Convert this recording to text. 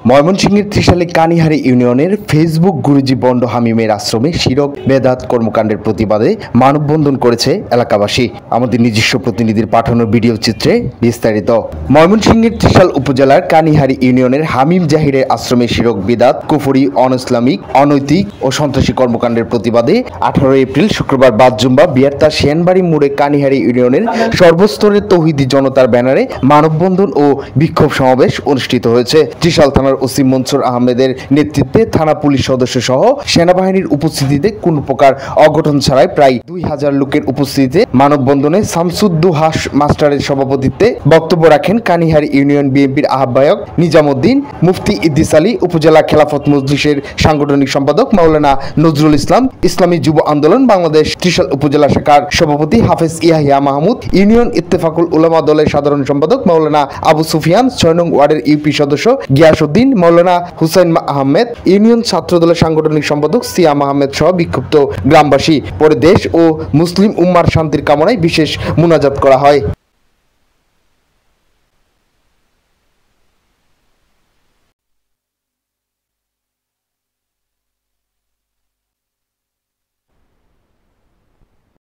ময়মনসিংহের ত্রিশালী কানিহারি ইউনিয়নের ফেসবুক গুরুজি বন্ড হামিমের আশ্রমে শিরক বেদাত কর্মকাণ্ডের প্রতিবাদে মানববন্ধন করেছে এলাকাবাসী। আমাদের নিজস্ব প্রতিনিধির পাঠানো ভিডিও চিত্রে বিস্তারিত। ময়মনসিংহের ত্রিশাল উপজেলার কানিহারি ইউনিয়নের হামিম জাহিরের আশ্রমে শিরক বেদাত, কুফরি, অনইসলামিক, অনৈতিক ও সন্ত্রাসী কর্মকাণ্ডের প্রতিবাদে 18 এপ্রিল শুক্রবার বাদজুম্বা বিয়ার্তা সেনবাড়ি মোড়ে কানিহারি ইউনিয়নের সর্বস্তরের তৌহিদি জনতার ব্যানারে মানববন্ধন ও বিক্ষোভ সমাবেশ অনুষ্ঠিত হয়েছে। ত্রিশাল থানার ওসি মনসুর আহমেদের নেতৃত্বে থানা পুলিশ সদস্য সহ সেনাবাহিনীর উপস্থিতিতে কোন প্রকার অঘটন ছাড়াই প্রায় 2000 লোকের উপস্থিতিতে মানববন্ধনে শামসুদ্দোহাস মাস্টারের সভাপতিত্বে বক্তব্য রাখেন কানিহারি ইউনিয়ন বিএনপির আহ্বায়ক নিজামুদ্দিন, মুফতি ইদ্রিস আলী, উপজেলা খেলাফত মজলিসের সাংগঠনিক সম্পাদক মাওলানা নজরুল ইসলাম, ইসলামী যুব আন্দোলন বাংলাদেশ ত্রিশাল উপজেলা শাখার সভাপতি হাফেজ ইয়াহিয়া মাহমুদ, ইউনিয়ন ইত্তেফাকুল উলামা দলের সাধারণ সম্পাদক মাওলানা আবু সুফিয়ান, 6 নং ওয়ার্ডের ইউপি সদস্য গিয়াসউদ্দিন, মাওলানা হুসাইন আহমেদ, ইউনিয়ন ছাত্র দলের সাংগঠনিক সম্পাদক সিয়াম আহমেদ সহ বিক্ষুব্ধ গ্রামবাসী। পরে দেশ ও মুসলিম উম্মার শান্তির কামনায় বিশেষ মুনাজাত করা হয়।